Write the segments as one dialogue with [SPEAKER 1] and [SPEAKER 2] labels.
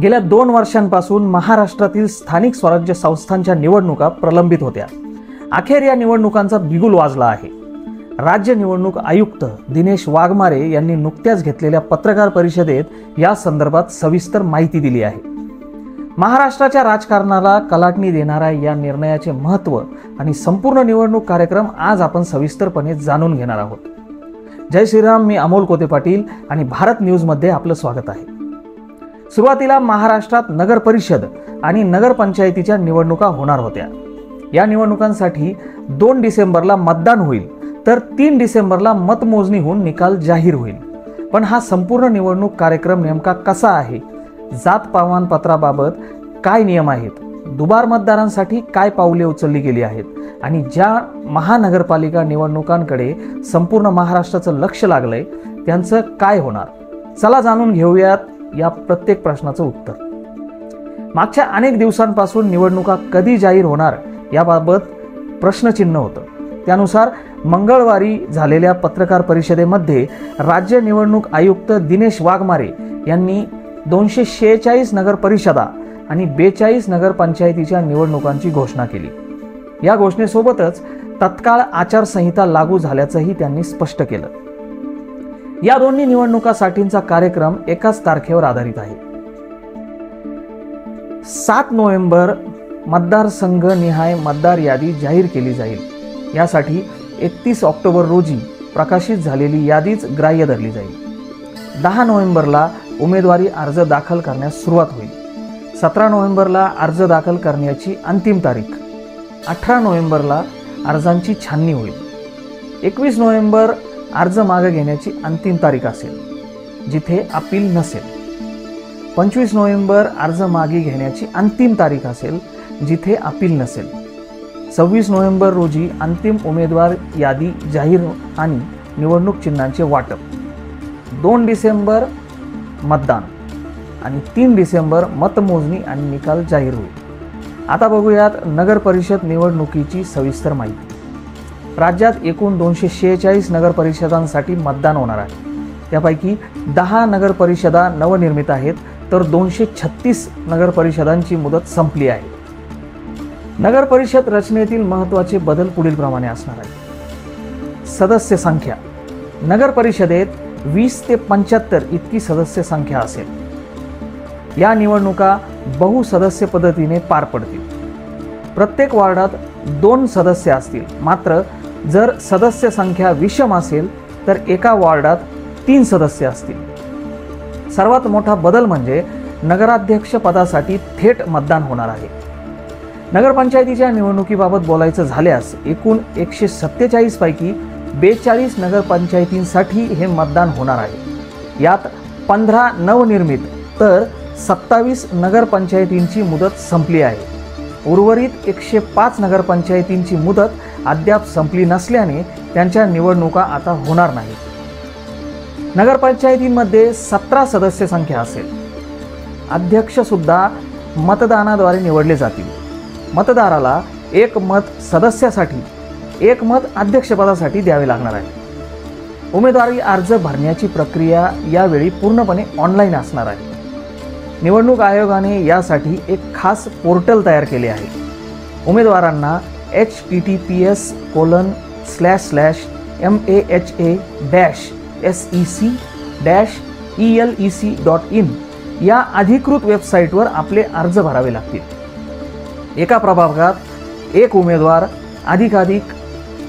[SPEAKER 1] गेल्या 2 वर्षांपासून महाराष्ट्रातील स्थानिक स्वराज्य संस्थांच्या निवडणुका प्रलंबित होत्या। अखेर या निवडणुकांचा बिगुल वाजला आहे। राज्य निवडणूक आयुक्त दिनेश वाघमारे यांनी नुकत्याच घेतलेल्या पत्रकार परिषदेत या संदर्भात सविस्तर माहिती दिली आहे। महाराष्ट्राच्या राजकारणाला कलाटणी देणाऱ्या या निर्णयाचे महत्त्व आणि संपूर्ण निवडणूक कार्यक्रम आज आपण सविस्तरपणे जाणून घेणार आहोत। जय श्रीराम, मी अमोल कोते पाटील आणि भारत न्यूज मध्ये आपलं स्वागत आहे। सुरुवातीला महाराष्ट्रात नगर परिषद आणि नगरपंचायतीच्या निवडणुका होणार होत्या। या निवडणुकांसाठी 2 डिसेंबरला मतदान होईल, तर 3 डिसेंबरला मतमोजणी होऊन निकाल जाहीर होईल। पण हा संपूर्ण निवडणूक कार्यक्रम नेमका कसा आहे? जात प्रमाणपत्राबाबत काय नियम आहेत? दुबार मतदारांसाठी काय पावले उचलली गेली आहेत? आणि ज्या महानगरपालिका निवडणुकांकडे संपूर्ण महाराष्ट्राचं लक्ष लागलंय त्यांचं काय होणार? चला जाणून घेऊयात या प्रत्येक प्रश्नाचं उत्तर। मागच्या अनेक दिवसांपासून निवडणुका कधी जाहीर होणार याबाबत प्रश्नचिन्ह होतं। त्यानुसार मंगळवारी झालेल्या पत्रकार परिषदेमध्ये राज्य निवडणूक आयुक्त दिनेश वाघमारे यांनी 246 नगर परिषदा आणि 42 नगरपंचायतीच्या निवडणुकांची घोषणा केली। या घोषणेसोबतच तत्काळ आचारसंहिता लागू झाल्याचंही त्यांनी स्पष्ट केलं। या दोन्ही निवडणुकांसाठीचा कार्यक्रम एकाच तारखेवर आधारित आहे। 7 नोव्हेंबर मतदारसंघ निहाय मतदार यादी जाहीर केली जाईल। यासाठी 31 ऑक्टोबर रोजी प्रकाशित झालेली यादीच ग्राह्य धरली जाईल। 10 नोव्हेंबरला उमेदवारी अर्ज दाखल करण्यास सुरुवात होईल। 17 नोव्हेंबरला अर्ज दाखल करण्याची अंतिम तारीख। 18 नोव्हेंबरला अर्जांची छाननी होईल। 21 नोव्हेंबर अर्ज मागे घेण्याची अंतिम तारीख असेल, जिथे अपील नसेल। 25 नोव्हेंबर अर्ज मागे घेण्याची अंतिम तारीख असेल, जिथे अपील नसेल। 26 नोव्हेंबर रोजी अंतिम उमेदवार यादी जाहीर आणि निवडणूक चिन्हांचे वाटप। 2 डिसेंबर मतदान आणि 3 डिसेंबर मतमोजणी आणि निकाल जाहीर होईल। आता बघूयात नगर परिषद निवडणुकीची सविस्तर माहिती। राज्यात एकूण 246 नगर परिषदांसाठी मतदान होणार आहे। त्यापैकी 10 नगर परिषदा नवनिर्मित आहेत, तर 236 नगर परिषदांची मुदत संपली आहे। नगर परिषद रचनेतील महत्त्वाचे बदल पुढीलप्रमाणे असणार आहेत। सदस्य संख्या: नगर परिषदेत 20 ते 75 इतकी सदस्य संख्या असेल। या निवडणुका बहुसदस्य पद्धतीने पार पडतील। प्रत्येक वार्डात 2 सदस्य असतील, मात्र जर सदस्य संख्या विषम असेल तर एका वार्डात 3 सदस्य असतील। सर्वात मोठा बदल म्हणजे नगराध्यक्ष पदासाठी थेट मतदान होणार आहे। नगरपंचायतीच्या निवडणुकीबाबत बोलायचं झाल्यास एकूण 147 पैकी 42 नगरपंचायतींसाठी हे मतदान होणार आहे। यात 15 नवनिर्मित तर 27 नगरपंचायतींची मुदत संपली आहे। उर्वरित 105 नगरपंचायतींची मुदत अद्याप संपली नसल्याने त्यांच्या निवडणुका आता होणार नाहीत। नगरपंचायतींमध्ये 17 सदस्य संख्या असेल। अध्यक्ष सुद्धा मतदानाद्वारे निवडले जातील। मतदाराला 1 मत सदस्यासाठी, 1 मत अध्यक्षपदासाठी द्यावे लागणार आहे। उमेदवारी अर्ज भरण्याची प्रक्रिया यावेळी पूर्णपणे ऑनलाईन असणार आहे। निवडणूक आयोगाने यासाठी एक खास पोर्टल तयार केले आहे। उमेदवारांना https://maha-sec-elec.in या अधिकृत वेबसाईटवर आपले अर्ज भरावे लागतील। एका प्रभागात 1 उमेदवार अधिकाधिक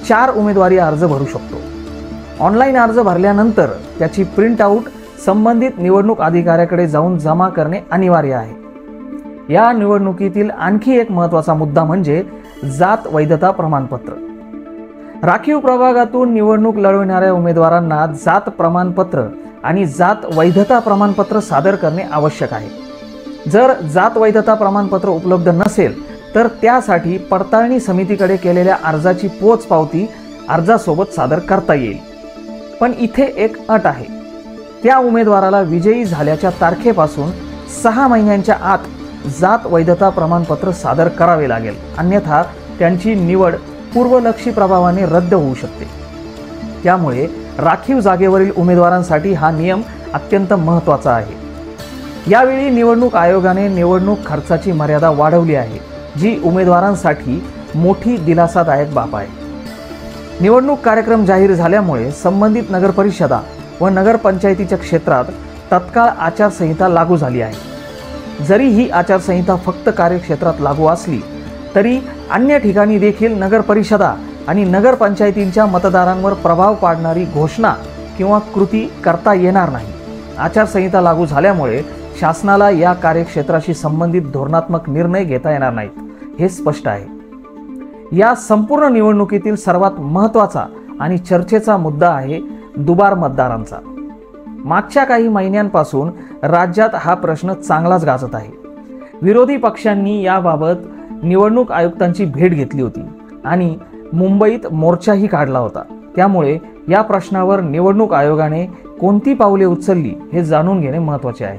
[SPEAKER 1] 4 उमेदवारी अर्ज भरू शकतो। ऑनलाईन अर्ज भरल्यानंतर त्याची प्रिंट आउट संबंधित निवडणूक अधिकाऱ्याकडे जाऊन जमा करणे अनिवार्य आहे। या निवडणुकीतील आणखी एक महत्त्वाचा मुद्दा म्हणजे जात वैधता प्रमाणपत्र। राखीव प्रभागातून निवडणूक लढवणाऱ्या उमेदवारांना जात प्रमाणपत्र आणि जात वैधता प्रमाणपत्र सादर करणे आवश्यक आहे। जर जात वैधता प्रमाणपत्र उपलब्ध नसेल तर त्यासाठी पडताळणी समितीकडे केलेल्या अर्जाची पोचपावती अर्जासोबत सादर करता येईल। पण इथे एक अट आहे। त्या उमेदवाराला विजयी झाल्याच्या तारखेपासून 6 महिन्यांच्या आत जात वैधता प्रमाणपत्र सादर करावे लागेल, अन्यथा त्यांची निवड पूर्वलक्षी प्रभावाने रद्द होऊ शकते। त्यामुळे राखीव जागेवरील उमेदवारांसाठी हा नियम अत्यंत महत्त्वाचा आहे। यावेळी निवडणूक आयोगाने निवडणूक खर्चाची मर्यादा वाढवली आहे, जी उमेदवारांसाठी मोठी दिलासादायक बाब आहे। निवडणूक कार्यक्रम जाहीर झाल्यामुळे संबंधित नगरपरिषदा व नगरपंचायतीच्या क्षेत्रात तत्काळ आचारसंहिता लागू झाली आहे। जरी ही आचारसंहिता फक्त कार्यक्षेत्रात लागू असली तरी अन्य ठिकाणी देखील नगरपरिषदा आणि नगरपंचायतींच्या मतदारांवर प्रभाव पाडणारी घोषणा किंवा कृती करता येणार नाही। आचारसंहिता लागू झाल्यामुळे शासनाला या कार्यक्षेत्राशी संबंधित धोरणात्मक निर्णय घेता येणार नाहीत, हे स्पष्ट आहे। या संपूर्ण निवडणुकीतील सर्वात महत्त्वाचा आणि चर्चेचा मुद्दा आहे दुबार मतदारांचा। मागच्या काही महिन्यांपासून राज्यात हा प्रश्न चांगलाच गाजत आहे। विरोधी पक्षांनी याबाबत निवडणूक आयुक्तांची भेट घेतली होती आणि मुंबईत मोर्चाही काढला होता। त्यामुळे या प्रश्नावर निवडणूक आयोगाने कोणती पावले उचलली हे जाणून घेणे महत्त्वाचे आहे।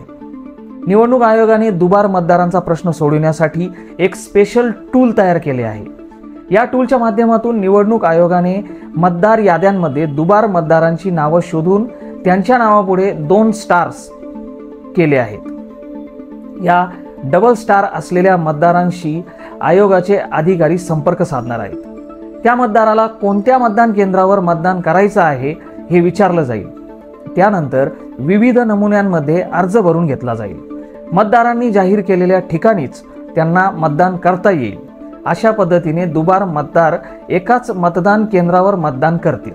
[SPEAKER 1] निवडणूक आयोगाने दुबार मतदारांचा प्रश्न सोडविण्यासाठी एक स्पेशल टूल तयार केले आहे। या टूलच्या माध्यमातून निवडणूक आयोगाने मतदार याद्यांमध्ये दुबार मतदारांची नावं शोधून त्यांच्या नावापुढे 2 स्टार्स केले आहेत। या डबल स्टार असलेल्या मतदारांशी आयोगाचे अधिकारी संपर्क साधणार आहेत। त्या मतदाराला कोणत्या मतदान केंद्रावर मतदान करायचं आहे हे विचारलं जाईल। त्यानंतर विविध नमुन्यांमध्ये अर्ज भरून घेतला जाईल। मतदारांनी जाहीर केलेल्या ठिकाणीच त्यांना मतदान करता येईल। अशा पद्धतीने दुबार मतदार एकाच मतदान केंद्रावर मतदान करतील।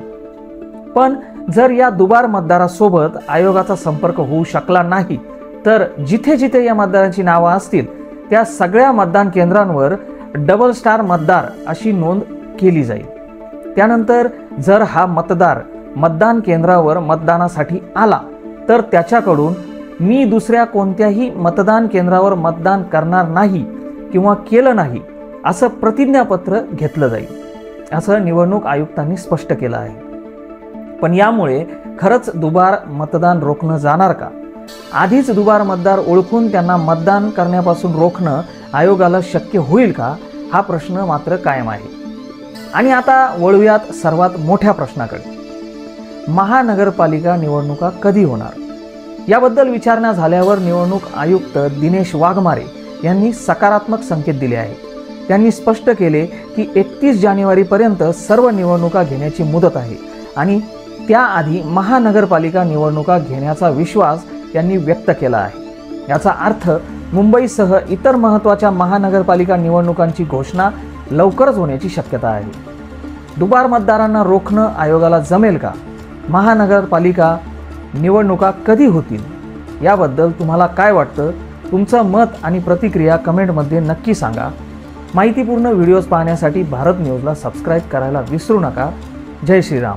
[SPEAKER 1] पण जर या दुबार मतदारासोबत आयोगाचा संपर्क होऊ शकला नाही तर जिथे जिथे या मतदारांची नावं असतील त्या सगळ्या मतदान केंद्रांवर डबल स्टार मतदार अशी नोंद केली जाईल। त्यानंतर जर हा मतदार मतदान केंद्रावर मतदानासाठी आला तर त्याच्याकडून मी दुसऱ्या कोणत्याही मतदान केंद्रावर मतदान करणार नाही किंवा केलं नाही असं प्रतिज्ञापत्र घेतलं जाईल, असं निवडणूक आयुक्तांनी स्पष्ट केलं आहे। पण यामुळे खरंच दुबार मतदान रोखणं जाणार का? आधीच दुबार मतदार ओळखून त्यांना मतदान करण्यापासून रोखणं आयोगाला शक्य होईल का? हा प्रश्न मात्र कायम आहे। आणि आता वळूयात सर्वात मोठ्या प्रश्नाकडे, महानगरपालिका निवडणुका कधी होणार? याबद्दल विचारणा झाल्यावर निवडणूक आयुक्त दिनेश वाघमारे यांनी सकारात्मक संकेत दिले आहेत। त्यांनी स्पष्ट केले की 31 जानेवारीपर्यंत सर्व निवडणुका घेण्याची मुदत आहे आणि त्याआधी महानगरपालिका निवडणुका घेण्याचा विश्वास त्यांनी व्यक्त केला आहे। याचा अर्थ मुंबईसह इतर महत्त्वाच्या महानगरपालिका निवडणुकांची घोषणा लवकरच होण्याची शक्यता आहे। दुबार मतदारांना रोखणं आयोगाला जमेल का? महानगरपालिका निवडणुका कधी होतील? याबद्दल तुम्हाला काय वाटतं? तुमचं मत आणि प्रतिक्रिया कमेंटमध्ये नक्की सांगा। माहितीपूर्ण व्हिडिओज पाहण्यासाठी भारत न्यूजला सबस्क्राईब करायला विसरू नका। जय श्रीराम।